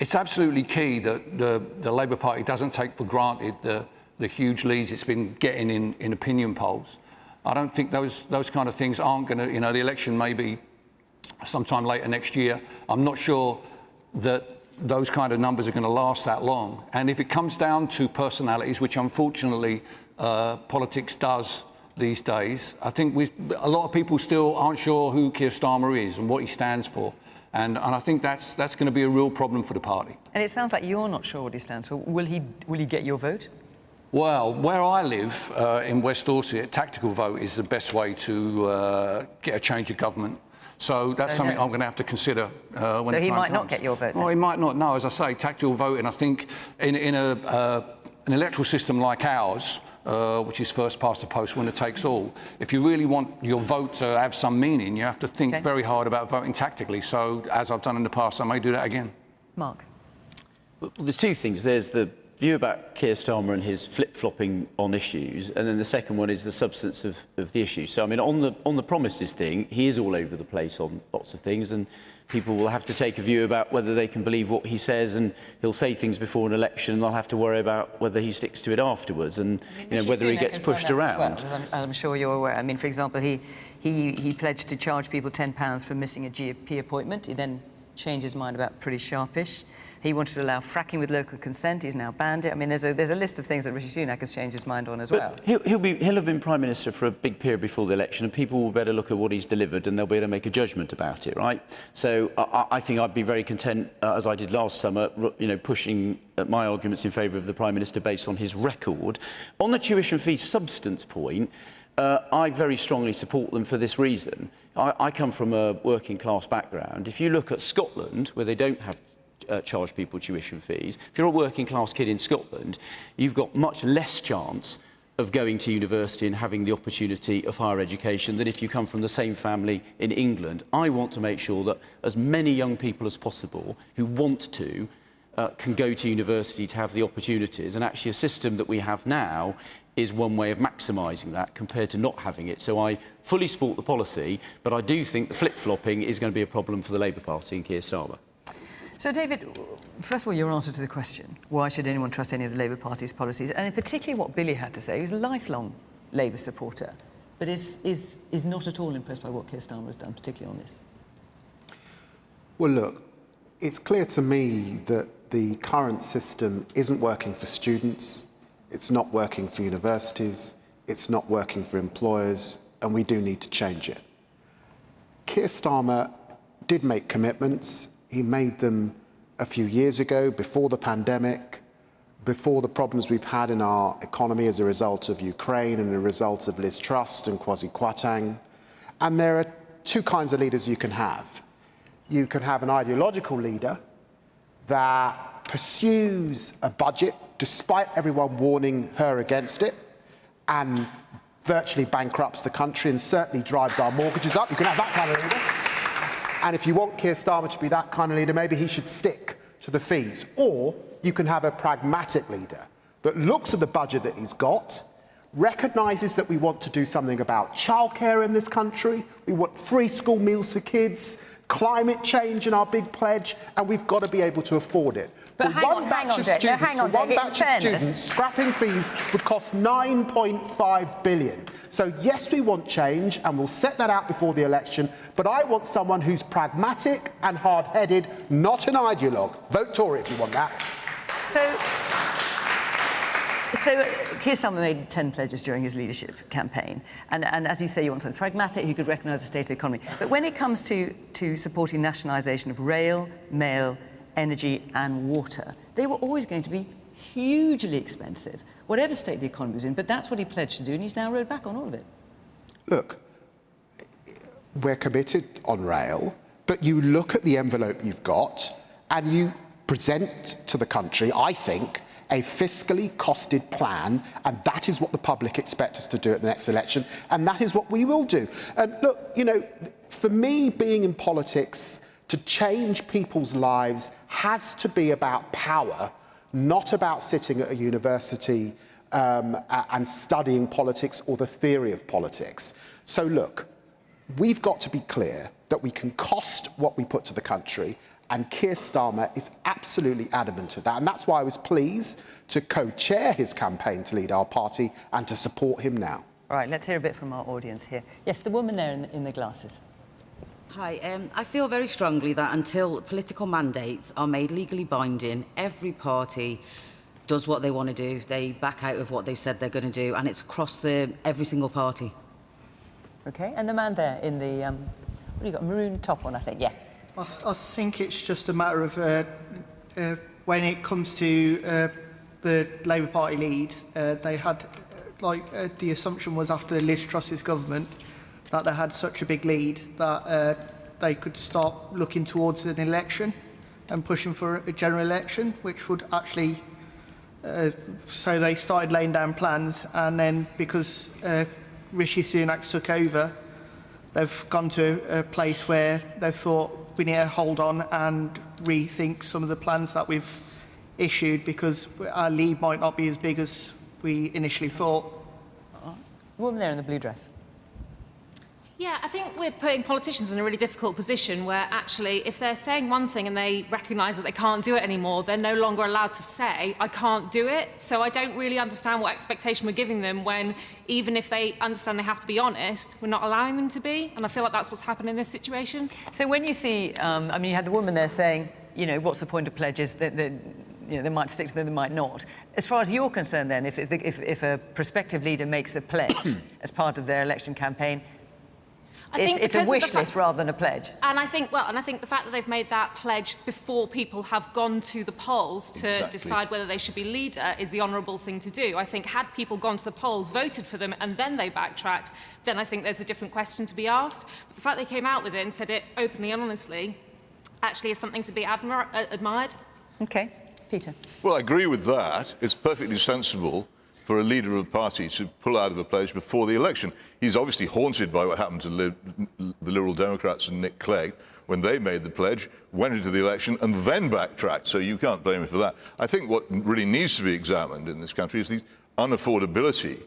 it's absolutely key that the Labour Party doesn't take for granted the huge leads it's been getting in opinion polls. I don't think those kind of things aren't going to, you know, the election may be sometime later next year. I'm not sure that those kind of numbers are going to last that long. And if it comes down to personalities, which unfortunately politics does these days, I think a lot of people still aren't sure who Keir Starmer is and what he stands for. And I think that's going to be a real problem for the party. And it sounds like you're not sure what he stands for. Will he get your vote? Well, where I live in West Dorset, tactical vote is the best way to get a change of government. So that's something I'm going to have to consider when the time comes. So he might not get your vote then? Well, he might not. No, as I say, tactical voting. I think in an electoral system like ours, which is first past the post, winner takes all, if you really want your vote to have some meaning, you have to think very hard about voting tactically. So, as I've done in the past, I may do that again. Mark. Well, there's two things. There's the view about Keir Starmer and his flip-flopping on issues, and then the second one is the substance of the issue. So, I mean, on the promises thing, he is all over the place on lots of things, and people will have to take a view about whether they can believe what he says, and he'll say things before an election, and they'll have to worry about whether he sticks to it afterwards, and you know, whether he gets pushed around. Well, as I'm sure you're aware. I mean, for example, he pledged to charge people £10 for missing a GP appointment. He then changed his mind about pretty sharpish. He wanted to allow fracking with local consent. He's now banned it. I mean, there's a list of things that Rishi Sunak has changed his mind on as well. He'll have been Prime Minister for a big period before the election, and people will better look at what he's delivered and they'll be able to make a judgment about it, right? So I think I'd be very content, as I did last summer, you know, pushing my arguments in favour of the Prime Minister based on his record. On the tuition fee substance point, I very strongly support them for this reason. I come from a working class background. If you look at Scotland, where they don't have charge people tuition fees, if you're a working class kid in Scotland, you've got much less chance of going to university and having the opportunity of higher education than if you come from the same family in England. I want to make sure that as many young people as possible who want to can go to university to have the opportunities, and actually a system that we have now is one way of maximising that compared to not having it. So I fully support the policy, but I do think the flip-flopping is going to be a problem for the Labour Party and Keir Starmer. So, David, first of all, your answer to the question, why should anyone trust any of the Labour Party's policies, and particularly what Billy had to say. He was a lifelong Labour supporter, but is not at all impressed by what Keir Starmer has done, particularly on this. Well, look, it's clear to me that the current system isn't working for students, it's not working for universities, it's not working for employers, and we do need to change it. Keir Starmer did make commitments. He made them a few years ago, before the pandemic, before the problems we've had in our economy as a result of Ukraine and a result of Liz Truss and Kwasi Kwarteng. And there are two kinds of leaders you can have. You can have an ideological leader that pursues a budget despite everyone warning her against it and virtually bankrupts the country and certainly drives our mortgages up. You can have that kind of leader. And if you want Keir Starmer to be that kind of leader, maybe he should stick to the fees. Or you can have a pragmatic leader that looks at the budget that he's got, recognises that we want to do something about childcare in this country, we want free school meals for kids, climate change in our big pledge, and we've got to be able to afford it. But hang on, Students, scrapping fees would cost £9.5 billion. So yes, we want change, and we'll set that out before the election, but I want someone who's pragmatic and hard-headed, not an ideologue. Vote Tory if you want that. So Keir Starmer made 10 pledges during his leadership campaign, and as you say, you want someone pragmatic who could recognise the state of the economy. But when it comes to supporting nationalisation of rail, mail, energy and water, they were always going to be hugely expensive, whatever state the economy was in, but that's what he pledged to do, and he's now rowed back on all of it. Look, we're committed on rail, but you look at the envelope you've got and you present to the country, I think, a fiscally costed plan, and that is what the public expect us to do at the next election, and that is what we will do. And look, you know, for me, being in politics, to change people's lives has to be about power, not about sitting at a university and studying politics or the theory of politics. So look, we've got to be clear that we can cost what we put to the country, and Keir Starmer is absolutely adamant of that. And that's why I was pleased to co-chair his campaign to lead our party and to support him now. All right, let's hear a bit from our audience here. Yes, the woman there in the glasses. Hi, I feel very strongly that until political mandates are made legally binding, every party does what they want to do. They back out of what they've said they're going to do, and it's across every single party. OK, and the man there in the, what have you got, maroon top on, I think, yeah. I think it's just a matter of when it comes to the Labour Party lead, they had, the assumption was after Liz Truss's government, that they had such a big lead that they could start looking towards an election and pushing for a general election, which would actually... so they started laying down plans, and then because Rishi Sunak's took over, they've gone to a place where they thought we need to hold on and rethink some of the plans that we've issued, because our lead might not be as big as we initially thought. Woman there in the blue dress. Yeah, I think we're putting politicians in a really difficult position where actually if they're saying one thing and they recognise that they can't do it anymore, they're no longer allowed to say, I can't do it. So I don't really understand what expectation we're giving them when, even if they understand they have to be honest, we're not allowing them to be. And I feel like that's what's happened in this situation. So when you see, I mean, you had the woman there saying, you know, what's the point of pledges? That you know, they might stick to them, they might not. As far as you're concerned then, if a prospective leader makes a pledge as part of their election campaign, it's a wish list rather than a pledge. And I think the fact that they've made that pledge before people have gone to the polls to decide whether they should be leader is the honourable thing to do. I think had people gone to the polls, voted for them, and then they backtracked, then I think there's a different question to be asked. But the fact they came out with it and said it openly and honestly actually is something to be admired. OK. Peter. Well, I agree with that. It's perfectly sensible for a leader of a party to pull out of a pledge before the election. He's obviously haunted by what happened to the Liberal Democrats and Nick Clegg when they made the pledge, went into the election, and then backtracked. So you can't blame him for that. I think what really needs to be examined in this country is the unaffordability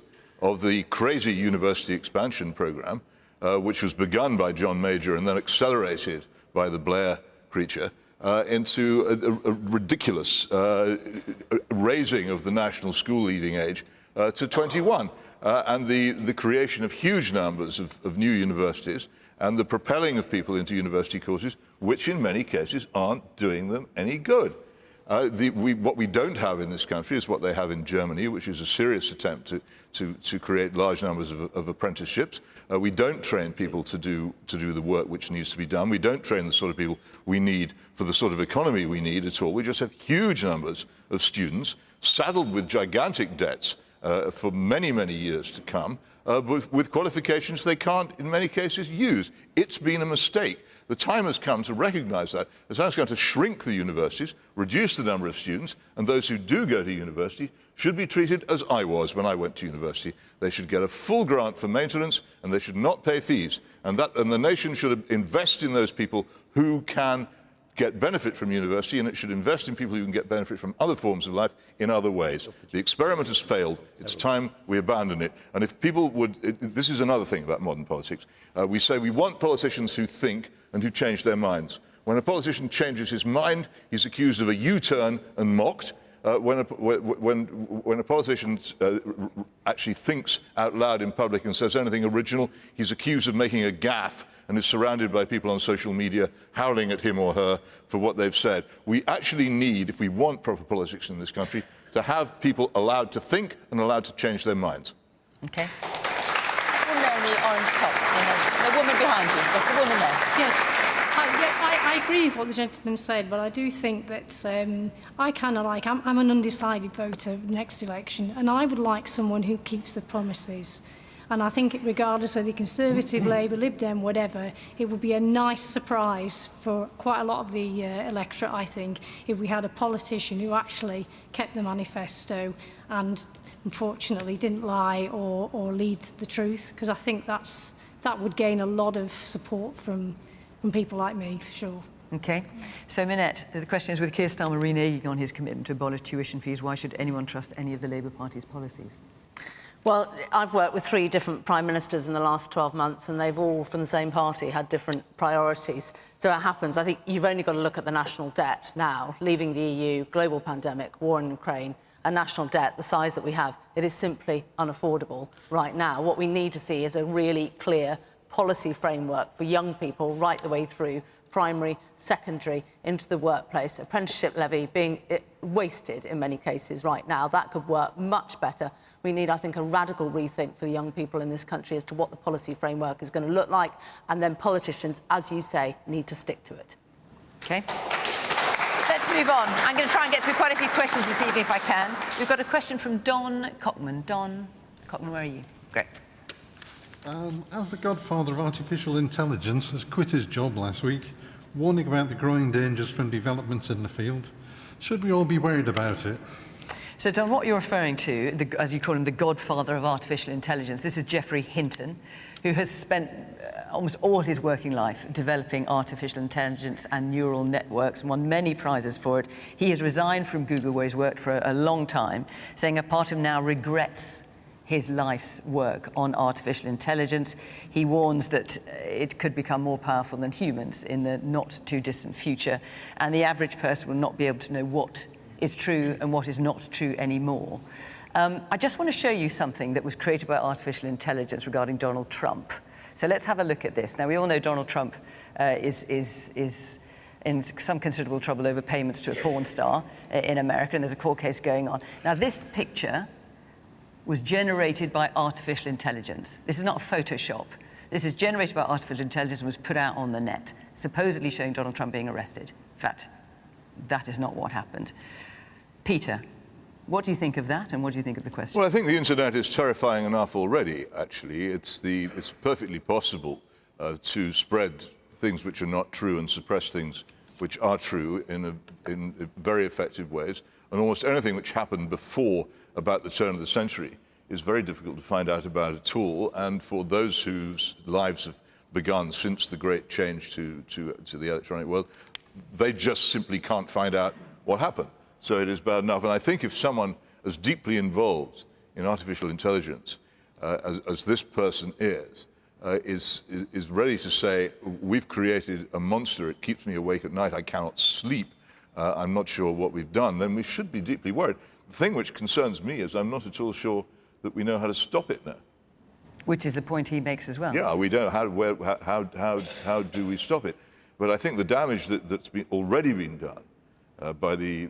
of the crazy university expansion programme, which was begun by John Major and then accelerated by the Blair creature, into a ridiculous raising of the national school leaving age to 21, and the creation of huge numbers of new universities and the propelling of people into university courses, which in many cases aren't doing them any good. What we don't have in this country is what they have in Germany, which is a serious attempt to create large numbers of apprenticeships. We don't train people to do the work which needs to be done. We don't train the sort of people we need for the sort of economy we need at all. We just have huge numbers of students saddled with gigantic debts for many, many years to come, with qualifications they can't, in many cases, use. It's been a mistake. The time has come to recognise that. The time has come to shrink the universities, reduce the number of students, and those who do go to university should be treated as I was when I went to university. They should get a full grant for maintenance, and they should not pay fees. And the nation should invest in those people who can get benefit from university, and it should invest in people who can get benefit from other forms of life in other ways. The experiment has failed. It's time we abandon it. And if people would... this is another thing about modern politics. We say we want politicians who think and who change their minds. When a politician changes his mind, he's accused of a U-turn and mocked. When a politician actually thinks out loud in public and says anything original, he's accused of making a gaffe and is surrounded by people on social media howling at him or her for what they've said. We actually need, if we want proper politics in this country, to have people allowed to think and allowed to change their minds. OK. Woman there in the orange top. The woman behind you. That's the woman there. Yes. I agree with what the gentleman said, but I do think that I'm an undecided voter next election, and I would like someone who keeps the promises. And I think regardless whether you're Conservative, Labour, Lib Dem, whatever, it would be a nice surprise for quite a lot of the electorate, I think, if we had a politician who actually kept the manifesto and unfortunately didn't lie or lead the truth, because I think that would gain a lot of support from people like me, for sure. OK. So, Minette, the question is, with Keir Starmer reneging on his commitment to abolish tuition fees, why should anyone trust any of the Labour Party's policies? Well, I've worked with 3 different prime ministers in the last 12 months, and they've all, from the same party, had different priorities. So it happens. I think you've only got to look at the national debt now, leaving the EU, global pandemic, war in Ukraine, a national debt the size that we have. It is simply unaffordable right now. What we need to see is a really clear policy framework for young people right the way through primary, secondary, into the workplace. Apprenticeship levy being wasted in many cases right now. That could work much better. We need, I think, a radical rethink for the young people in this country as to what the policy framework is going to look like, and then politicians, as you say, need to stick to it. OK. Let's move on. I'm going to try and get through quite a few questions this evening, if I can. We've got a question from Don Cockman. Don Cockman, where are you? Great. As the godfather of artificial intelligence has quit his job last week, warning about the growing dangers from developments in the field, should we all be worried about it? So, Don, what you're referring to, as you call him, the godfather of artificial intelligence, this is Geoffrey Hinton, who has spent almost all his working life developing artificial intelligence and neural networks and won many prizes for it. He has resigned from Google, where he's worked for a long time, saying a part of him now regrets his life's work on artificial intelligence. He warns that it could become more powerful than humans in the not-too-distant future, and the average person will not be able to know what is true and what is not true anymore. I just want to show you something that was created by artificial intelligence regarding Donald Trump. So let's have a look at this. Now, we all know Donald Trump is in some considerable trouble over payments to a porn star in America, and there's a court case going on. Now, this picture was generated by artificial intelligence. This is not Photoshop. This is generated by artificial intelligence and was put out on the net, supposedly showing Donald Trump being arrested. In fact, that is not what happened. Peter, what do you think of that, and what do you think of the question? Well, I think the internet is terrifying enough already, actually. It's perfectly possible to spread things which are not true and suppress things which are true in very effective ways, and almost anything which happened before about the turn of the century is very difficult to find out about at all, and for those whose lives have begun since the great change to the electronic world, they just simply can't find out what happened. So it is bad enough. And I think if someone as deeply involved in artificial intelligence as this person is ready to say, we've created a monster, it keeps me awake at night, I cannot sleep, I'm not sure what we've done, then we should be deeply worried. The thing which concerns me is I'm not at all sure that we know how to stop it now. Which is the point he makes as well. Yeah, we don't. How do we stop it? But I think the damage that's already been done by the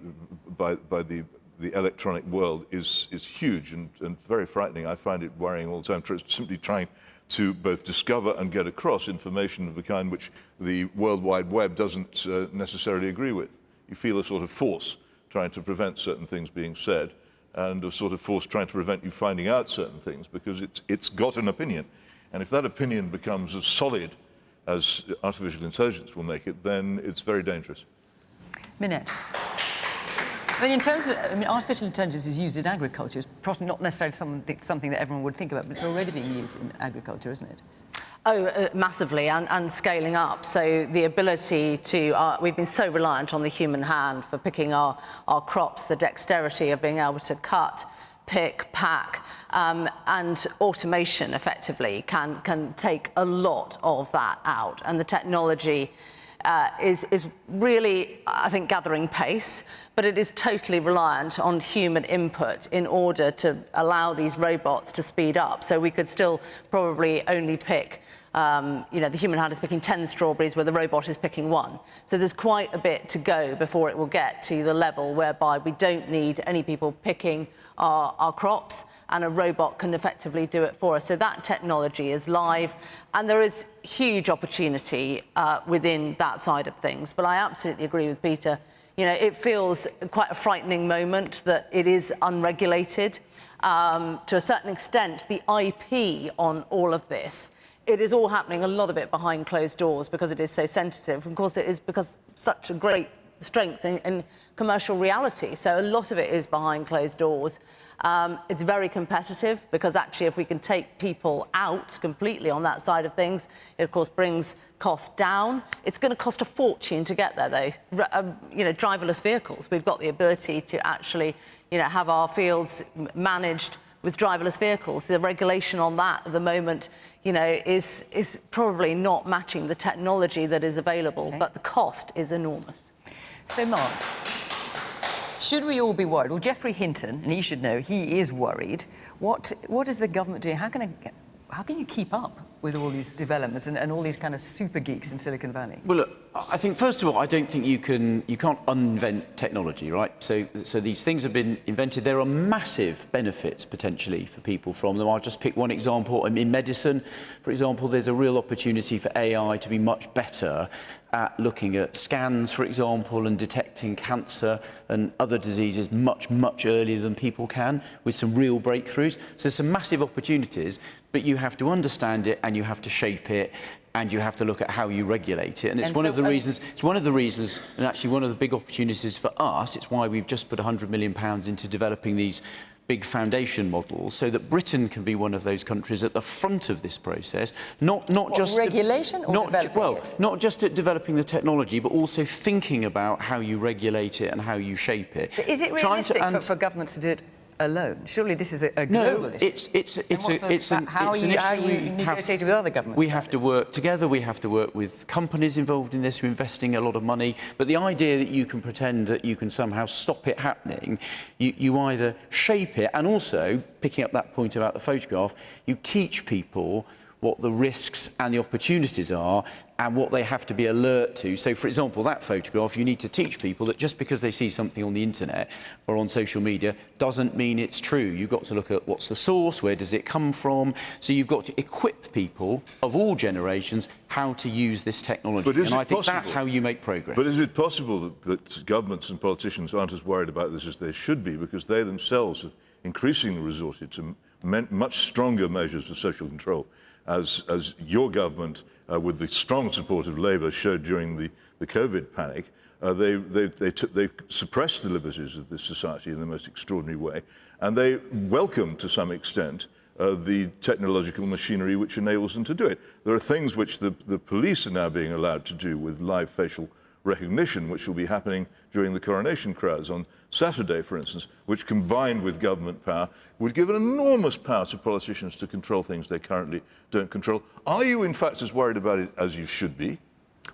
electronic world is huge and very frightening. I find it worrying all the time. Simply trying to both discover and get across information of the kind which the World Wide Web doesn't necessarily agree with. You feel a sort of force trying to prevent certain things being said, and a sort of force trying to prevent you finding out certain things, because it's got an opinion. And if that opinion becomes as solid as artificial intelligence will make it, then it's very dangerous. Minette. I mean, in terms of, artificial intelligence is used in agriculture. It's probably not necessarily something that everyone would think about, but it's already being used in agriculture, isn't it? Oh, massively, and scaling up. So the ability to, we've been so reliant on the human hand for picking our crops, the dexterity of being able to cut, pick, pack, and automation effectively can take a lot of that out. And the technology is really, I think, gathering pace, but it is totally reliant on human input in order to allow these robots to speed up. So we could still probably only pick, the human hand is picking 10 strawberries where the robot is picking 1. So there's quite a bit to go before it will get to the level whereby we don't need any people picking our crops, and a robot can effectively do it for us. So that technology is live, and there is huge opportunity within that side of things. But I absolutely agree with Peter. You know, it feels quite a frightening moment that it is unregulated. To a certain extent, the IP on all of this, it is all happening, a lot of it behind closed doors, because it is so sensitive. Of course, it is because such a great strength in commercial reality. So a lot of it is behind closed doors. It's very competitive, because actually if we can take people out completely on that side of things, it of course brings costs down. It's going to cost a fortune to get there, though. Driverless vehicles. We've got the ability to actually, have our fields managed with driverless vehicles. The regulation on that at the moment, is probably not matching the technology that is available, but the cost is enormous. So, Mark, should we all be worried? Well, Geoffrey Hinton, and he should know, he is worried. What is the government doing? How can you keep up with all these developments and all these kind of super geeks in Silicon Valley? Well, look, I think, first of all, I don't think you can't uninvent technology, right? So these things have been invented. There are massive benefits, potentially, for people from them. I'll just pick one example. In medicine, for example, there's a real opportunity for AI to be much better at looking at scans, for example, and detecting cancer and other diseases much, much earlier than people can, with some real breakthroughs. So there's some massive opportunities, but you have to understand it and you have to shape it, and you have to look at how you regulate it. And it's one of the reasons, and actually one of the big opportunities for us. It's why we've just put £100 million into developing these big foundation models, so that Britain can be one of those countries at the front of this process, not just regulation or developing it? Not just at developing the technology, but also thinking about how you regulate it and how you shape it. But is it realistic for governments to do it alone? Surely this is a global issue. How are you negotiating with other governments? We have to work together. We have to work with companies involved in this who are investing a lot of money. But the idea that you can pretend that you can somehow stop it happening, you either shape it, and also, picking up that point about the photograph, you teach people what the risks and the opportunities are and what they have to be alert to. So, for example, that photograph, you need to teach people that just because they see something on the internet or on social media doesn't mean it's true. You've got to look at what's the source, where does it come from. So you've got to equip people of all generations how to use this technology. And I think that's how you make progress. But is it possible that governments and politicians aren't as worried about this as they should be, because they themselves have increasingly resorted to much stronger measures of social control? as your government, with the strong support of Labour, showed during the COVID panic. They suppressed the liberties of this society in the most extraordinary way, and they welcomed, to some extent, the technological machinery which enables them to do it. There are things which the police are now being allowed to do with live facial recognition, which will be happening during the coronation crowds on Saturday, for instance, which, combined with government power, would give an enormous power to politicians to control things they currently don't control. Are you, in fact, as worried about it as you should be?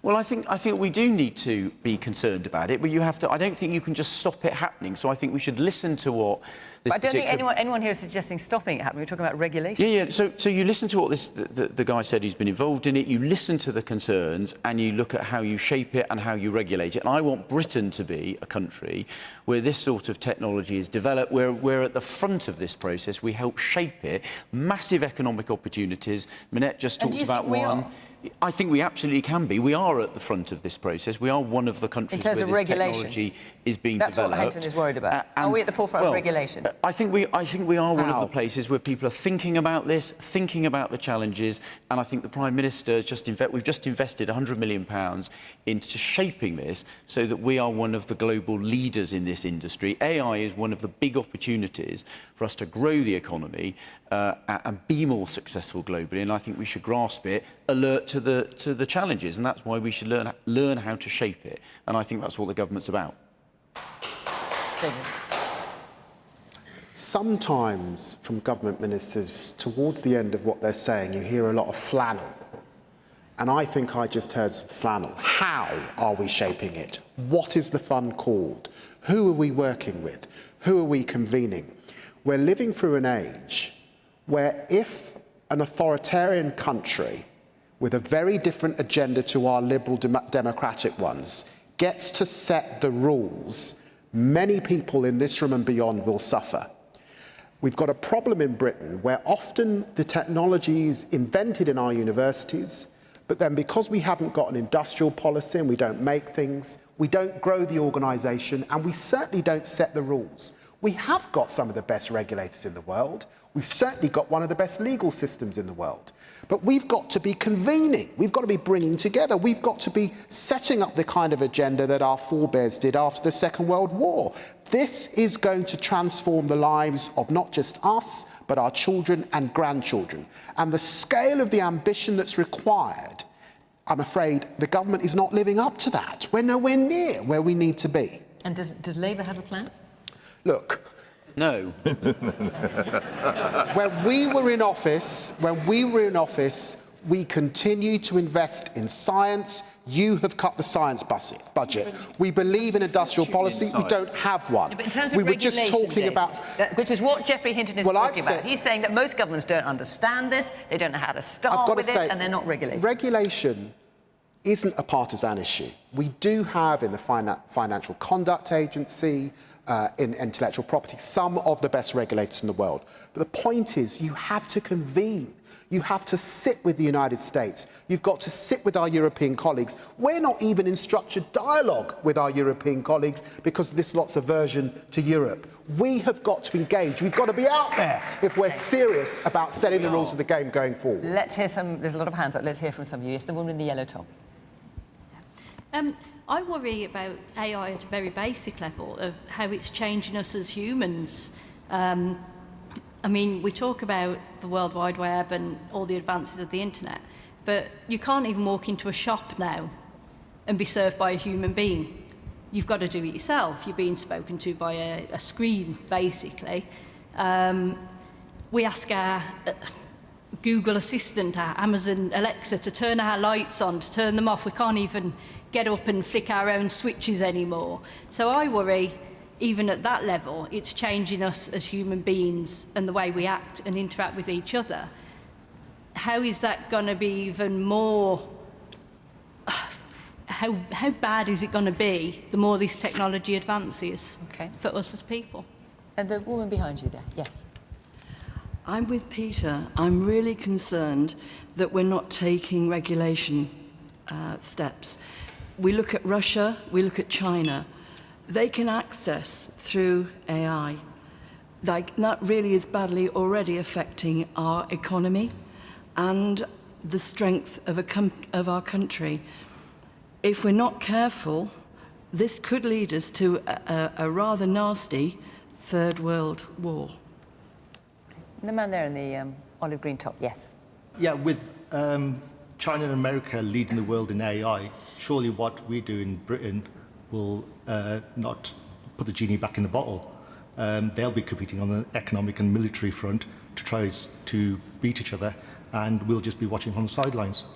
Well, I think we do need to be concerned about it, but you have to. I don't think you can just stop it happening. So I think we should listen to what this. But I don't think anyone here is suggesting stopping it happening. We're talking about regulation. Yeah. So you listen to what the guy said who's been involved in it. You listen to the concerns, and you look at how you shape it and how you regulate it. And I want Britain to be a country where this sort of technology is developed, where we're at the front of this process. We help shape it. Massive economic opportunities. Minette just talked about one. I think we absolutely can be. We are at the front of this process. We are one of the countries where this technology is being developed. That's what Hinton is worried about. Are we at the forefront of regulation? I think we are one of the places where people are thinking about this, thinking about the challenges, and I think the Prime Minister has we've just invested £100 million into shaping this so that we are one of the global leaders in this industry. AI is one of the big opportunities for us to grow the economy and be more successful globally, and I think we should grasp it, alert to the challenges, and that's why we should learn how to shape it, and I think that's what the government's about. Sometimes from government ministers, towards the end of what they're saying, you hear a lot of flannel. And I think I just heard some flannel. How are we shaping it? What is the fund called? Who are we working with? Who are we convening? We're living through an age where if an authoritarian country with a very different agenda to our liberal democratic ones gets to set the rules, many people in this room and beyond will suffer. We've got a problem in Britain where often the technology is invented in our universities, but then because we haven't got an industrial policy and we don't make things, we don't grow the organisation, and we certainly don't set the rules. We have got some of the best regulators in the world. We've certainly got one of the best legal systems in the world. But we've got to be convening. We've got to be bringing together. We've got to be setting up the kind of agenda that our forebears did after the Second World War. This is going to transform the lives of not just us, but our children and grandchildren. And the scale of the ambition that's required, I'm afraid the government is not living up to that. We're nowhere near where we need to be. And does Labour have a plan? Look. No. When we were in office, we continued to invest in science. You have cut the science budget. We believe in industrial policy. We don't have one. Yeah, but in terms of we were just talking about... which is what Geoffrey Hinton is talking about. He's saying that most governments don't understand this, they don't know how to start with it, and they're not regulating. Regulation isn't a partisan issue. We do have in the Financial Conduct Agency, in intellectual property, some of the best regulators in the world. But the point is, you have to convene. You have to sit with the United States. You've got to sit with our European colleagues. We're not even in structured dialogue with our European colleagues because there's lots of aversion to Europe. We have got to engage. We've got to be out there if we're serious about setting the rules of the game going forward. Let's hear there's a lot of hands up. Let's hear from some of you. It's the woman in the yellow top. I worry about AI at a very basic level of how it's changing us as humans. I mean, we talk about the World Wide Web and all the advances of the internet, but you can't even walk into a shop now and be served by a human being. You've got to do it yourself. You're being spoken to by a screen, basically. We ask our Google Assistant, our Amazon Alexa, to turn our lights on, to turn them off. We can't even get up and flick our own switches anymore. So I worry, even at that level, it's changing us as human beings and the way we act and interact with each other. How is that going to be even more... How bad is it going to be the more this technology advances for us as people? And the woman behind you there, yes. I'm with Peter. I'm really concerned that we're not taking regulation steps. We look at Russia, we look at China. They can access through AI. Like, that really is badly already affecting our economy. and the strength of our country. If we're not careful, this could lead us to a rather nasty Third World War. The man there in the olive green top, yes. Yeah, with China and America leading the world in AI, surely what we do in Britain will not put the genie back in the bottle. They'll be competing on the economic and military front to try to beat each other, and we'll just be watching from the sidelines.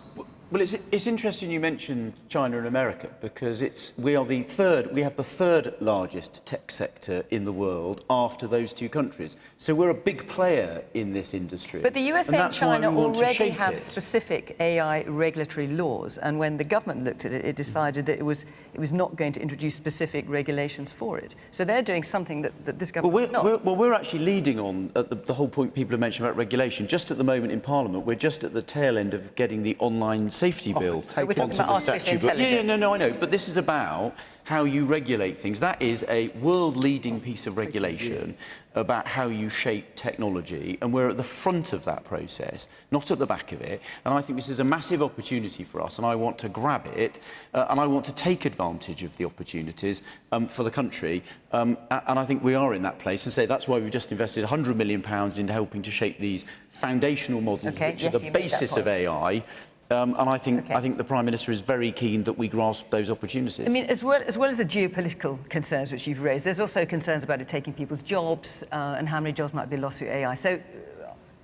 Well, it's interesting you mentioned China and America, because we have the third largest tech sector in the world after those two countries. So we're a big player in this industry. But the USA and China already have it. specific AI regulatory laws, and when the government looked at it, it decided that it was not going to introduce specific regulations for it. So they're doing something that this government is not. We're actually leading on the whole point people have mentioned about regulation. Just at the moment in Parliament, we're just at the tail end of getting the online safety bill we're talking about artificial intelligence. No, I know. But this is about how you regulate things. That is a world-leading piece of regulation about how you shape technology, and we're at the front of that process, not at the back of it. And I think this is a massive opportunity for us, and I want to grab it, and I want to take advantage of the opportunities for the country. And I think we are in that place, and say that's why we've just invested £100 million into helping to shape these foundational models, which are the basis of AI. And I think the Prime Minister is very keen that we grasp those opportunities. I mean, as well as the geopolitical concerns which you've raised, there's also concerns about it taking people's jobs and how many jobs might be lost through AI. So,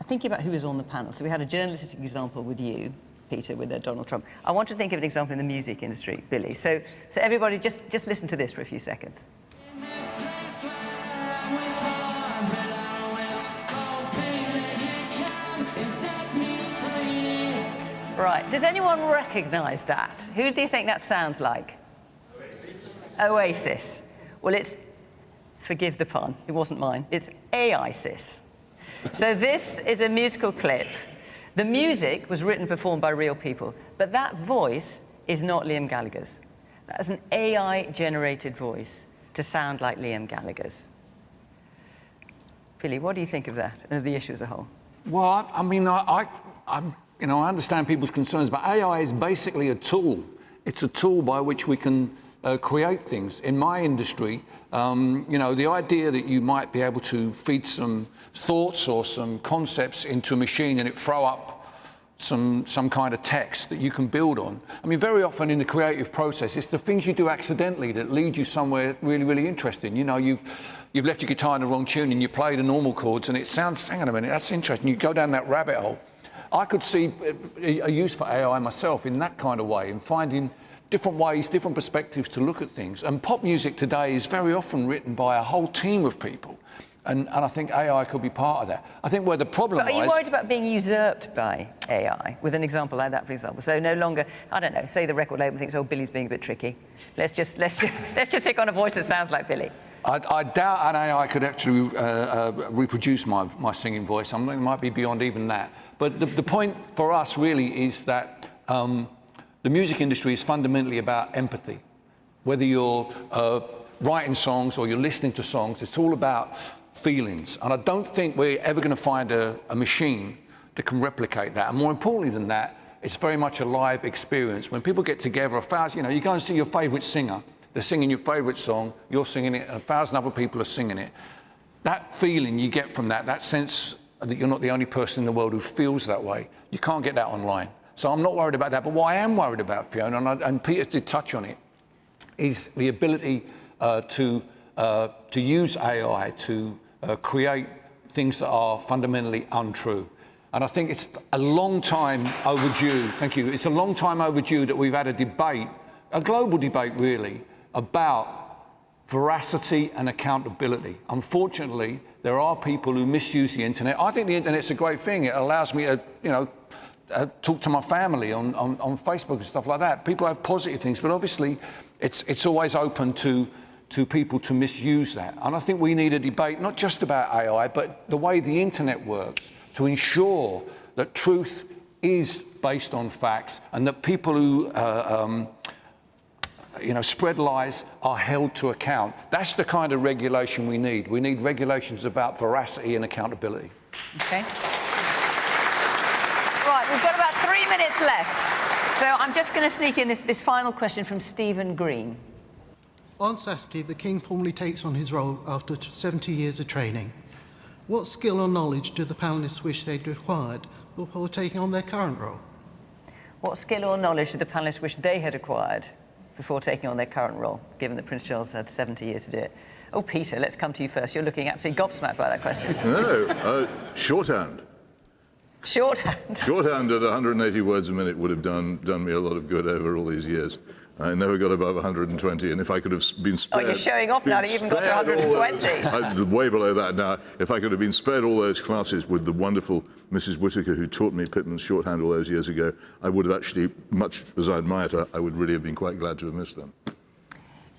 thinking about who is on the panel. So we had a journalistic example with you, Peter, with Donald Trump. I want to think of an example in the music industry, Billy. So everybody, just listen to this for a few seconds. Right, does anyone recognise that? Who do you think that sounds like? Oasis. Well, it's, forgive the pun, it wasn't mine, it's AISIS. So this is a musical clip. The music was written and performed by real people, but that voice is not Liam Gallagher's. That's an AI-generated voice to sound like Liam Gallagher's. Billy, what do you think of that and of the issue as a whole? Well, I mean, I understand people's concerns, but AI is basically a tool. It's a tool by which we can create things. In my industry, the idea that you might be able to feed some thoughts or some concepts into a machine and it throw up some kind of text that you can build on. I mean, very often in the creative process, it's the things you do accidentally that lead you somewhere really, really interesting. You know, you've left your guitar in the wrong tune and you play the normal chords and it sounds, hang on a minute, that's interesting. You go down that rabbit hole. I could see a use for AI myself in that kind of way, in finding different ways, different perspectives to look at things. And pop music today is very often written by a whole team of people. And I think AI could be part of that. I think where the problem lies... But are you worried about being usurped by AI, with an example like that, for example? So no longer, I don't know, say the record label thinks, oh, Billy's being a bit tricky. Let's just take on a voice that sounds like Billy. I doubt an AI could actually reproduce my singing voice. I mean, it might be beyond even that. But the point for us really is that the music industry is fundamentally about empathy. Whether you're writing songs or you're listening to songs, it's all about feelings. And I don't think we're ever going to find a machine that can replicate that. And more importantly than that, it's very much a live experience. When people get together, you go and see your favourite singer, they're singing your favourite song, you're singing it, and 1,000 other people are singing it. That feeling you get from that sense that you're not the only person in the world who feels that way, you can't get that online. So I'm not worried about that. But what I am worried about, Fiona, and Peter did touch on it, is the ability to use AI to create things that are fundamentally untrue. And I think it's a long time overdue, thank you, it's a long time overdue that we've had a debate, a global debate really, about veracity and accountability. Unfortunately, there are people who misuse the internet. I think the internet's a great thing. It allows me to, talk to my family on Facebook and stuff like that. People have positive things, but obviously it's always open to people to misuse that. And I think we need a debate, not just about AI, but the way the internet works, to ensure that truth is based on facts and that people who spread lies are held to account. That's the kind of regulation we need. We need regulations about veracity and accountability. Okay. Right, 3 minutes left. So I'm just going to sneak in this final question from Stephen Green. On Saturday, the King formally takes on his role after 70 years of training. What skill or knowledge do the panellists wish they'd acquired before taking on their current role? What skill or knowledge do the panellists wish they had acquired before taking on their current role, given that Prince Charles had 70 years to do it? Oh, Peter, let's come to you first. You're looking absolutely gobsmacked by that question. No, shorthand. Shorthand? Shorthand at 180 words a minute would have done me a lot of good over all these years. I never got above 120, and if I could have been spared... Oh, you're showing off now, you even got to 120. Way below that now. If I could have been spared all those classes with the wonderful Mrs. Whittaker, who taught me Pitman's shorthand all those years ago, I would have actually, much as I admired her, I would really have been quite glad to have missed them.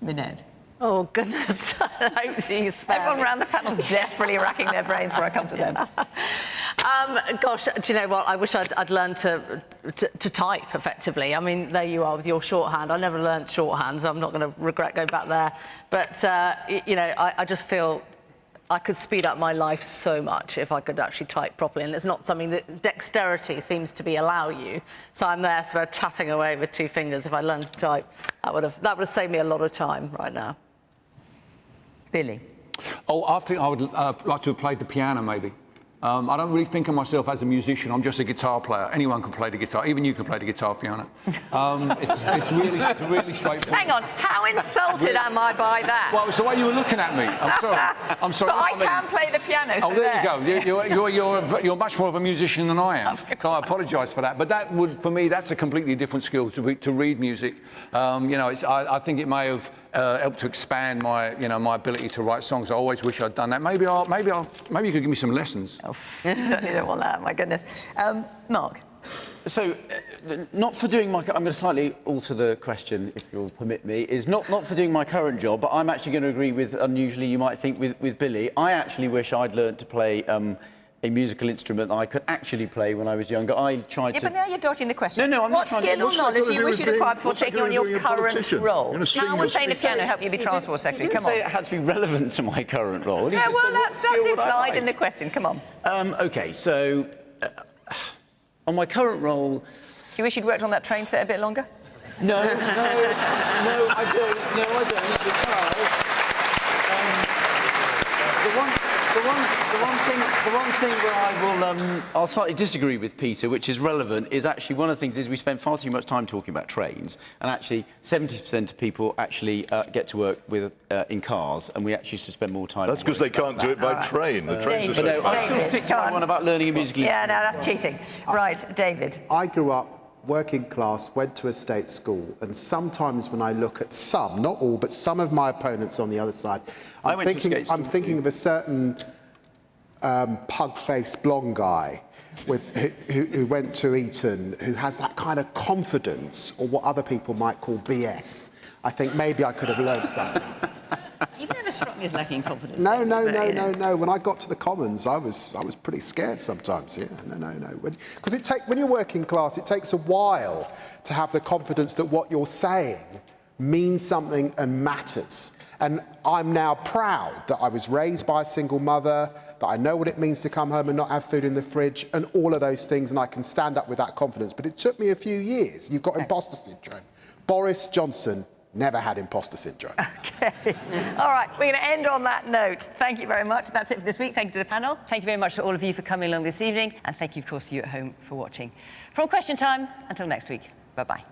Minette. Oh, goodness. Everyone around the panel's desperately racking their brains before I come to them. Gosh, do you know what? I wish I'd learned to type effectively. I mean, there you are with your shorthand. I never learned shorthand, so I'm not going to regret going back there. But, you know, I just feel I could speed up my life so much if I could actually type properly. And it's not something that dexterity seems to be allow you. So I'm there sort of tapping away with 2 fingers. If I learned to type, that would have saved me a lot of time right now. Billy. Oh, I think I would like to have played the piano, maybe. I don't really think of myself as a musician. I'm just a guitar player. Anyone can play the guitar. Even you can play the guitar, Fiona. It's really straightforward. Hang on. How insulted am I by that? Well, it's the way you were looking at me. I'm sorry. I'm sorry. But I can play the piano, so oh, there you go. You're much more of a musician than I am. So I apologise for that. But that would, for me, that's a completely different skill to read music. You know, I think it may have helped to expand my, you know, my ability to write songs. I always wish I'd done that. Maybe you could give me some lessons. Oh, you certainly don't want that. My goodness. Mark. So, not for doing my... I'm going to slightly alter the question, if you'll permit me, is not for doing my current job, but I'm actually going to agree with, unusually you might think, with Billy. I actually wish I'd learned to play a musical instrument that I could actually play when I was younger. I tried to... Yeah, but now you're dodging the question. No, I'm what not trying to... What skill or knowledge do you wish you'd acquired before taking on your current role? Now, we're playing the piano, help you be Transport Secretary. Come on. You didn't say it had to be relevant to my current role. Yeah, well, that's implied in the question. Come on. OK, so... on my current role... Do you wish you'd worked on that train set a bit longer? No, I don't. Because the one thing where I'll slightly disagree with Peter, which is relevant, is actually one of the things is we spend far too much time talking about trains, and actually 70% of people actually get to work with in cars, and we actually should spend more time. That's because they can't do it by train. The trains are no, I still stick to my one about learning a musical instrument. Yeah, no, that's cheating. Right, David. I grew up working class, went to a state school, and sometimes when I look at some, not all, but some of my opponents on the other side, I'm thinking of a certain pug-faced blonde guy who went to Eton, who has that kind of confidence, or what other people might call BS. I think maybe I could have learned something. You've never struck me as lacking confidence. No. When I got to the Commons, I was pretty scared sometimes. Yeah, no. Because when you're working class, it takes a while to have the confidence that what you're saying means something and matters. And I'm now proud that I was raised by a single mother, that I know what it means to come home and not have food in the fridge, and all of those things, and I can stand up with that confidence. But it took me a few years. You've got imposter syndrome. Boris Johnson never had imposter syndrome. OK. All right, we're going to end on that note. Thank you very much. That's it for this week. Thank you to the panel. Thank you very much to all of you for coming along this evening. And thank you, of course, to you at home for watching. From Question Time, until next week, bye-bye.